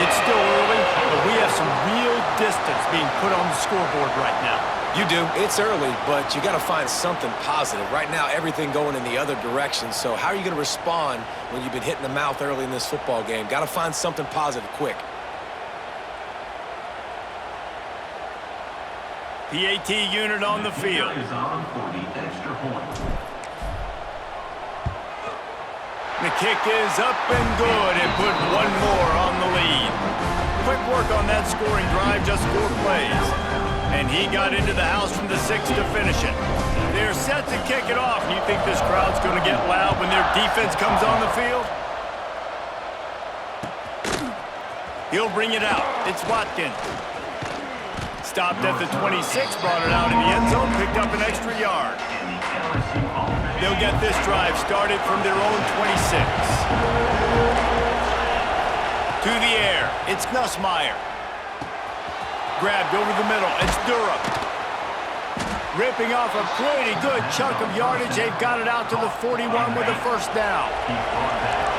It's still early, but we have some real distance being put on the scoreboard right now. You do. It's early, but you got to find something positive. Right now, everything going in the other direction. So how are you going to respond when you've been hit in the mouth early in this football game? Got to find something positive quick. PAT unit on the field. The kick is up and good and put one more on the lead. Quick work on that scoring drive, just 4 plays. And he got into the house from the 6 to finish it. They're set to kick it off. You think this crowd's going to get loud when their defense comes on the field? He'll bring it out. It's Watkins. Stopped at the 26, brought it out in the end zone, picked up an extra yard. They'll get this drive started from their own 26. To the air, it's Nussmeier. Grabbed over the middle, it's Durham. Ripping off a pretty good chunk of yardage. They've got it out to the 41 with a first down.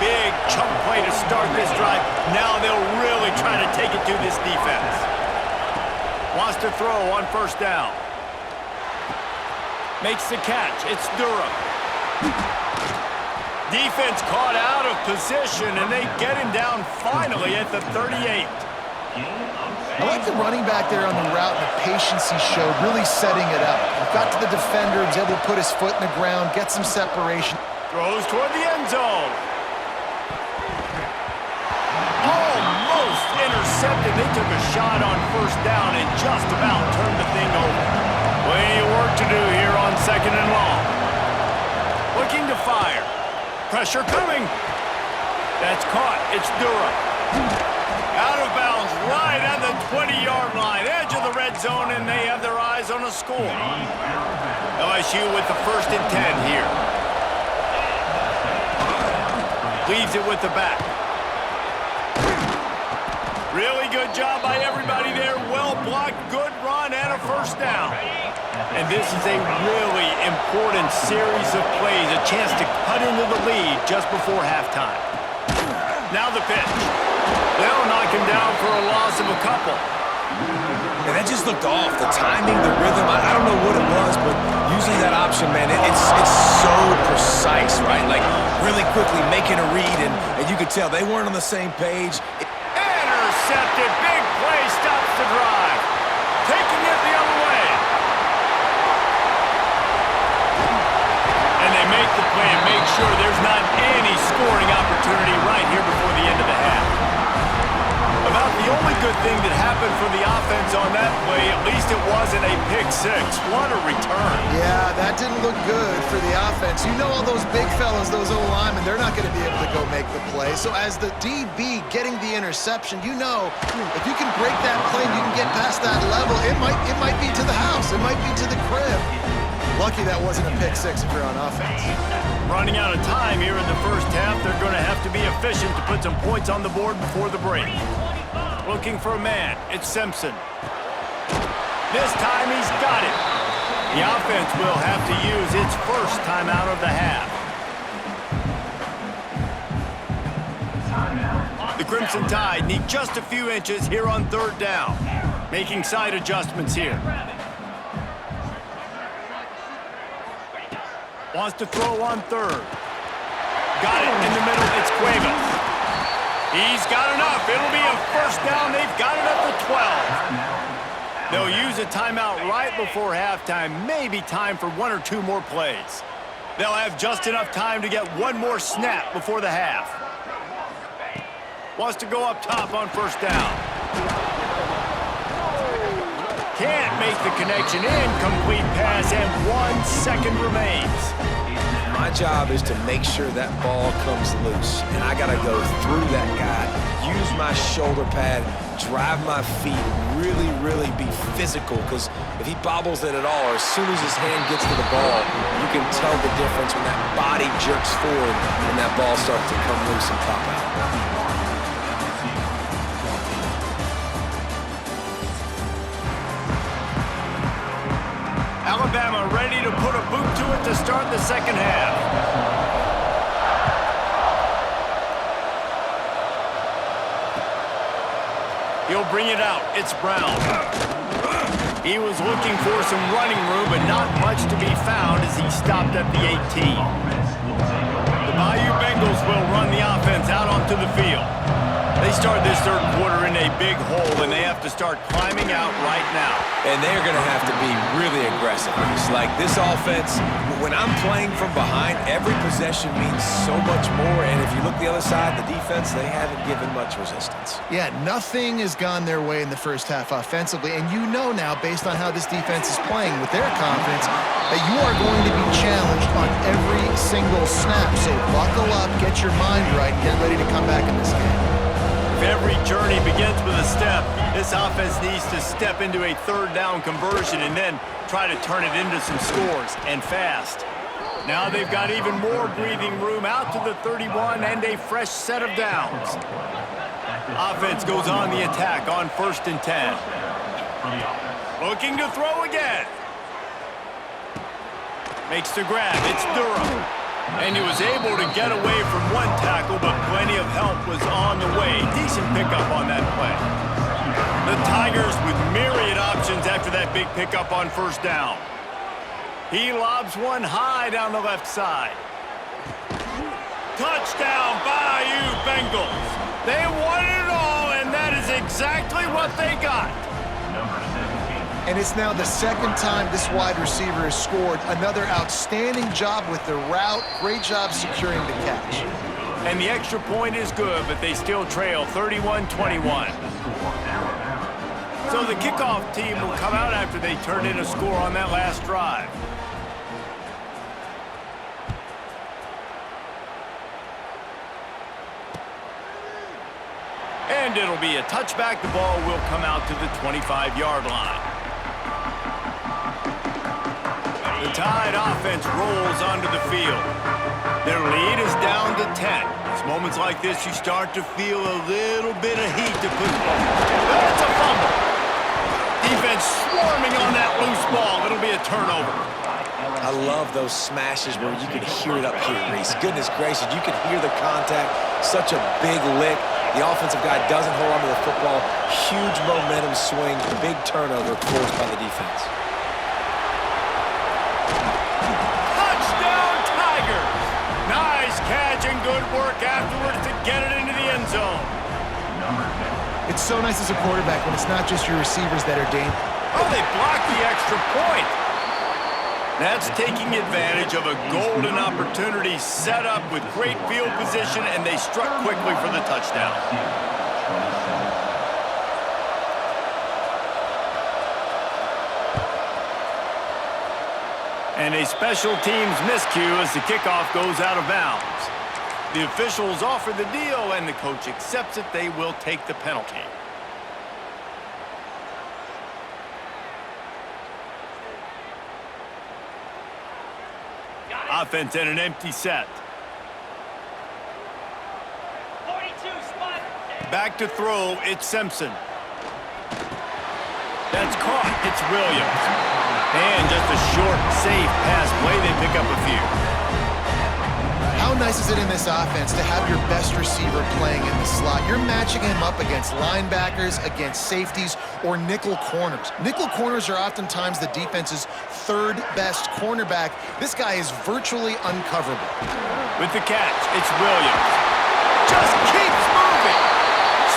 Big chunk play to start this drive. Now they'll really try to take it to this defense. Wants to throw on first down. Makes the catch. It's Durham. Defense caught out of position, and they get him down finally at the 38. I like the running back there on the route and the patience he showed, really setting it up. He got to the defender, was able to put his foot in the ground, get some separation. Throws toward the end zone. Almost intercepted. They took a shot on first down and just about turned the thing over. Plenty of work to do here on 2nd and long. Looking to fire. Pressure coming. That's caught. It's Durham. Out of bounds right at the 20-yard line. Edge of the red zone, and they have their eyes on a score. LSU with the 1st and 10 here. Leaves it with the back. Really good job by everybody there. Well blocked, good run, and a first down. And this is a really important series of plays, a chance to cut into the lead just before halftime. Now the pitch. They'll knock him down for a loss of a couple. And that just looked off. The timing, the rhythm, I don't know what it was, but using that option, man, it's so precise, right? Like, really quickly making a read, and you could tell they weren't on the same page. Intercepted. Big play stops the drive. Taking it the other way. And they make the play and make sure there's not any scoring opportunity right here before the end of the half. About the only good thing that happened for the offense on that play, at least it wasn't a pick 6. What a return. Yeah, that didn't look good for the offense. You know all those big fellas, those O-linemen, they're not going to be able to go make the play. So as the DB getting the interception, you know if you can break that play and you can get past that level, it might be to the house. It might be to the crib. Lucky that wasn't a pick 6 if you're on offense. Running out of time here in the first half, they're going to have to be efficient to put some points on the board before the break. Looking for a man. It's Simpson. This time he's got it. The offense will have to use its first timeout of the half. The Crimson Tide need just a few inches here on 3rd down. Making side adjustments here. Wants to throw on 3rd. Got it in the middle. It's Cuevas. He's got enough. It'll be a first down. They've got it at the 12. They'll use a timeout right before halftime. Maybe time for 1 or 2 more plays. They'll have just enough time to get 1 more snap before the half. Wants to go up top on first down. Can't make the connection. Incomplete pass, and 1 second remains. My job is to make sure that ball comes loose, and I got to go through that guy, use my shoulder pad, drive my feet, really be physical, because if he bobbles it at all, or as soon as his hand gets to the ball, you can tell the difference when that body jerks forward and that ball starts to come loose and pop out. Alabama ready to put a boot to it to start the second half. He'll bring it out. It's Brown. He was looking for some running room, but not much to be found as he stopped at the 18. The Bayou Bengals will run the offense out onto the field. They start this third quarter in a big hole, and they have to start climbing out right now. And they're going to have to be really aggressive. It's like this offense, when I'm playing from behind, every possession means so much more. And if you look the other side, the defense, they haven't given much resistance. Yeah, nothing has gone their way in the first half offensively. And you know now, based on how this defense is playing with their confidence, that you are going to be challenged on every single snap. So buckle up, get your mind right, and get ready to come back in this game. Every journey begins with a step. This offense needs to step into a third down conversion and then try to turn it into some scores, and fast. Now they've got even more breathing room out to the 31 and a fresh set of downs. Offense goes on the attack on 1st and 10. Looking to throw again. Makes the grab. It's Durham. And he was able to get away from one tackle, but plenty of help was on the way. Decent pickup on that play. The Tigers with myriad options after that big pickup on 1st down. He lobs one high down the left side. Touchdown, Bayou Bengals. They won it all, and that is exactly what they got. And it's now the second time this wide receiver has scored. Another outstanding job with the route. Great job securing the catch. And the extra point is good, but they still trail 31-21. So the kickoff team will come out after they turn in a score on that last drive. And it'll be a touchback. The ball will come out to the 25-yard line. The Tide offense rolls onto the field. Their lead is down to 10. It's moments like this you start to feel a little bit of heat to put. That's a fumble. Defense swarming on that loose ball. It'll be a turnover. I love those smashes where you can hear it up here, Reese. Goodness gracious, you can hear the contact. Such a big lick. The offensive guy doesn't hold onto the football. Huge momentum swing. Big turnover forced by the defense. Touchdown, Tigers! Nice catch and good work afterwards to get it into the end zone. It's so nice as a quarterback when it's not just your receivers that are dangerous. Oh, they blocked the extra point. That's taking advantage of a golden opportunity set up with great field position, and they struck quickly for the touchdown. And a special teams miscue as the kickoff goes out of bounds. The officials offer the deal, and the coach accepts it. They will take the penalty. Offense in an empty set. 42 spot. Back to throw, it's Simpson. That's caught, it's Williams. And just a short, safe pass play, they pick up a few. How nice is it in this offense to have your best receiver playing in the slot? You're matching him up against linebackers, against safeties, or nickel corners. Nickel corners are oftentimes the defense's third best cornerback. This guy is virtually uncoverable. With the catch, it's Williams. Just keeps moving.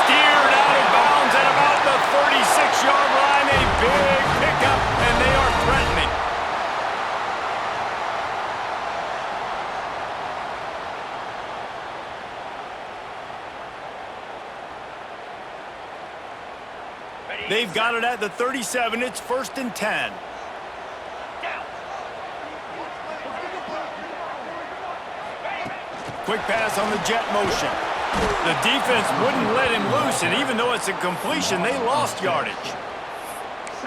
Steered out of bounds at about the 36-yard line. A big pickup, and they are threatening. They've got it at the 37. It's 1st and 10. Quick pass on the jet motion. The defense wouldn't let him loose, and even though it's a completion, they lost yardage.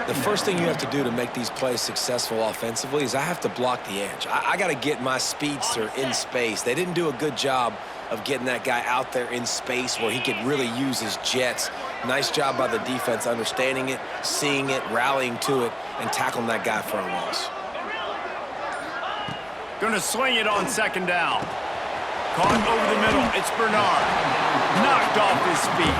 The first thing you have to do to make these plays successful offensively is I have to block the edge. I got to get my speedster in space. They didn't do a good job of getting that guy out there in space where he could really use his jets. Nice job by the defense understanding it, seeing it, rallying to it, and tackling that guy for a loss. Gonna swing it on 2nd down. Caught over the middle. It's Bernard. Knocked off his feet.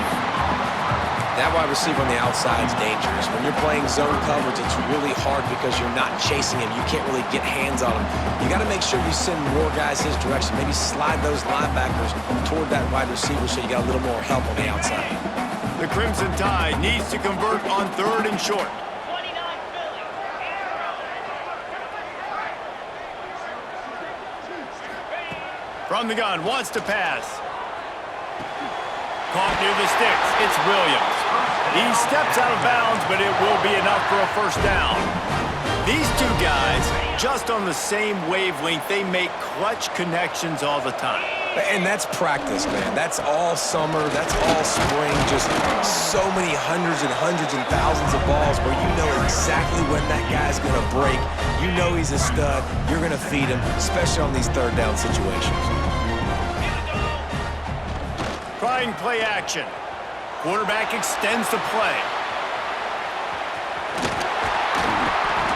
That wide receiver on the outside is dangerous. When you're playing zone coverage, it's really hard because you're not chasing him. You can't really get hands on him. You got to make sure you send more guys his direction. Maybe slide those linebackers toward that wide receiver so you got a little more help on the outside. The Crimson Tide needs to convert on 3rd and short. 29 Philly. From the gun, wants to pass. Caught near the sticks. It's Williams. He steps out of bounds, but it will be enough for a first down. These two guys, just on the same wavelength, they make clutch connections all the time. And that's practice, man. That's all summer. That's all spring. Just so many hundreds and thousands of balls where you know exactly when that guy's going to break. You know he's a stud. You're going to feed him, especially on these 3rd down situations. Trying play action. Quarterback extends the play.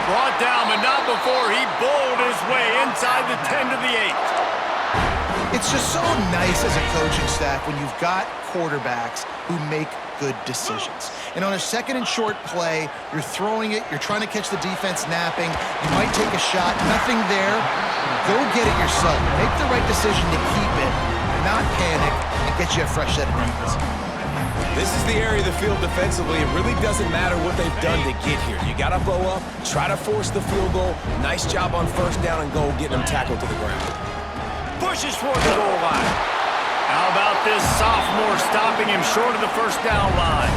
Brought down, but not before he bowled his way inside the 10 to the 8. It's just so nice as a coaching staff when you've got quarterbacks who make good decisions. And on a 2nd and short play, you're throwing it, you're trying to catch the defense napping, you might take a shot, nothing there. Go get it yourself. Make the right decision to keep it, not panic, and get you a fresh set of knees. This is the area of the field defensively. It really doesn't matter what they've done to get here. You got to bow up, try to force the field goal. Nice job on 1st down and goal, getting them tackled to the ground. Pushes toward the goal line. How about this sophomore stopping him short of the 1st down line?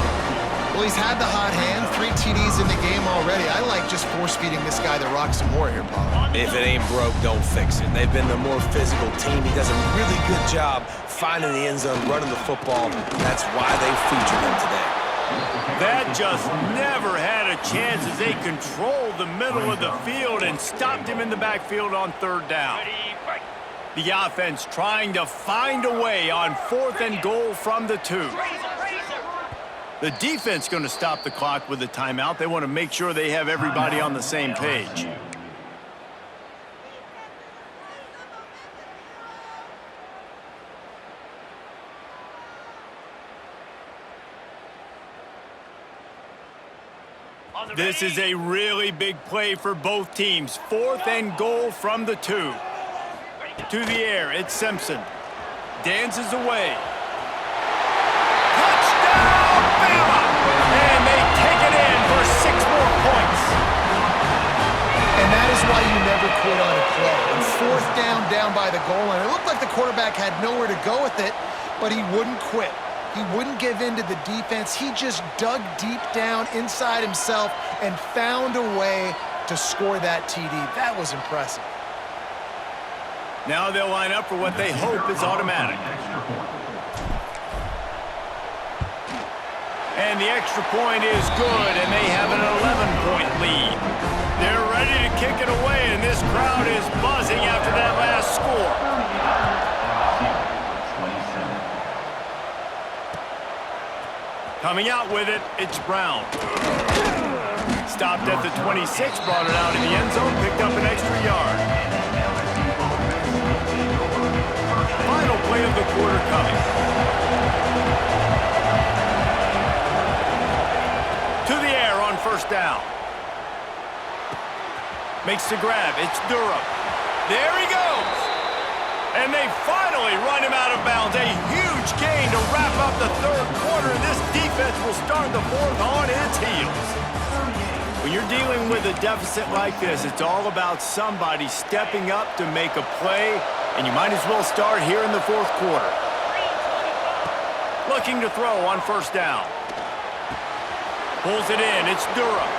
Well, he's had the hot hand, 3 TDs in the game already. I like just force-feeding this guy the rock some more here, Paul. If it ain't broke, don't fix it. They've been the more physical team. He does a really good job finding the end zone, running the football. That's why they featured him today. That just never had a chance as they controlled the middle of the field and stopped him in the backfield on 3rd down. The offense trying to find a way on 4th and goal from the 2. The defense going to stop the clock with a timeout. They want to make sure they have everybody on the same page. This is a really big play for both teams. 4th and goal from the 2. To the air, it's Simpson. Dances away. Touchdown, Bama! And they take it in for 6 more points. And that is why you never quit on a play. And 4th down by the goal line. It looked like the quarterback had nowhere to go with it, but he wouldn't quit. He wouldn't give in to the defense. He just dug deep down inside himself and found a way to score that TD. That was impressive. Now they'll line up for what they hope is automatic. And the extra point is good, and they have an 11-point lead. They're ready to kick it away, and this crowd is buzzing after that last score. Coming out with it, it's Brown. Stopped at the 26, brought it out in the end zone, picked up an extra yard. Final play of the quarter coming. To the air on 1st down. Makes the grab. It's Durham. There he goes. And they finally run him out of bounds. A huge gain to wrap up the 3rd quarter. This defense will start the 4th on its heels. When you're dealing with a deficit like this, it's all about somebody stepping up to make a play, and you might as well start here in the 4th quarter. Looking to throw on 1st down. Pulls it in. It's Durham.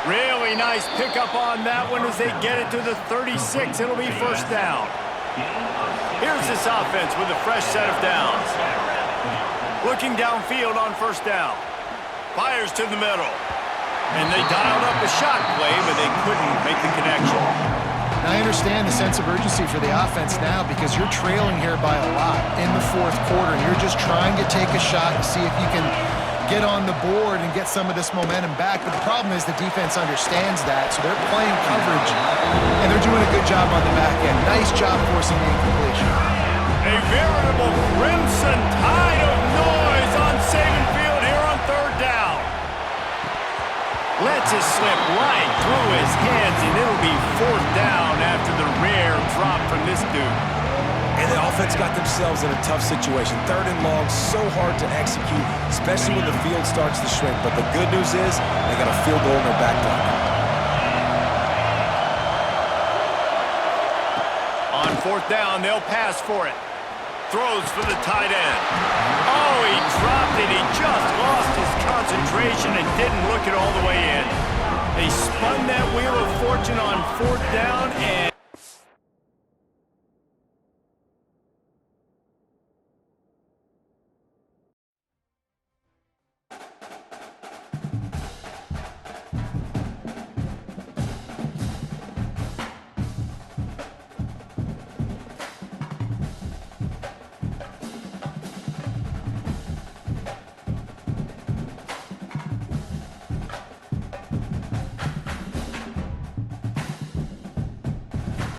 Really nice pickup on that one as they get it to the 36. It'll be 1st down. Here's this offense with a fresh set of downs. Looking downfield on 1st down. Fires to the middle. And they dialed up a shot play, but they couldn't make the connection. Now, I understand the sense of urgency for the offense now because you're trailing here by a lot in the 4th quarter. And you're just trying to take a shot to see if you can get on the board and get some of this momentum back. But the problem is the defense understands that, so they're playing coverage, and they're doing a good job on the back end. Nice job forcing the incompletion. A veritable Crimson Tide of noise on Saban Field here on lets it slip right through his hands, and it'll be 4th down after the rare drop from this dude. And the offense got themselves in a tough situation. 3rd and long, so hard to execute, especially when the field starts to shrink. But the good news is they got a field goal in their back pocket. On 4th down, they'll pass for it. Throws for the tight end. Oh, he dropped it. He just lost his concentration and didn't look it all the way in. They spun that wheel of fortune on 4th down and...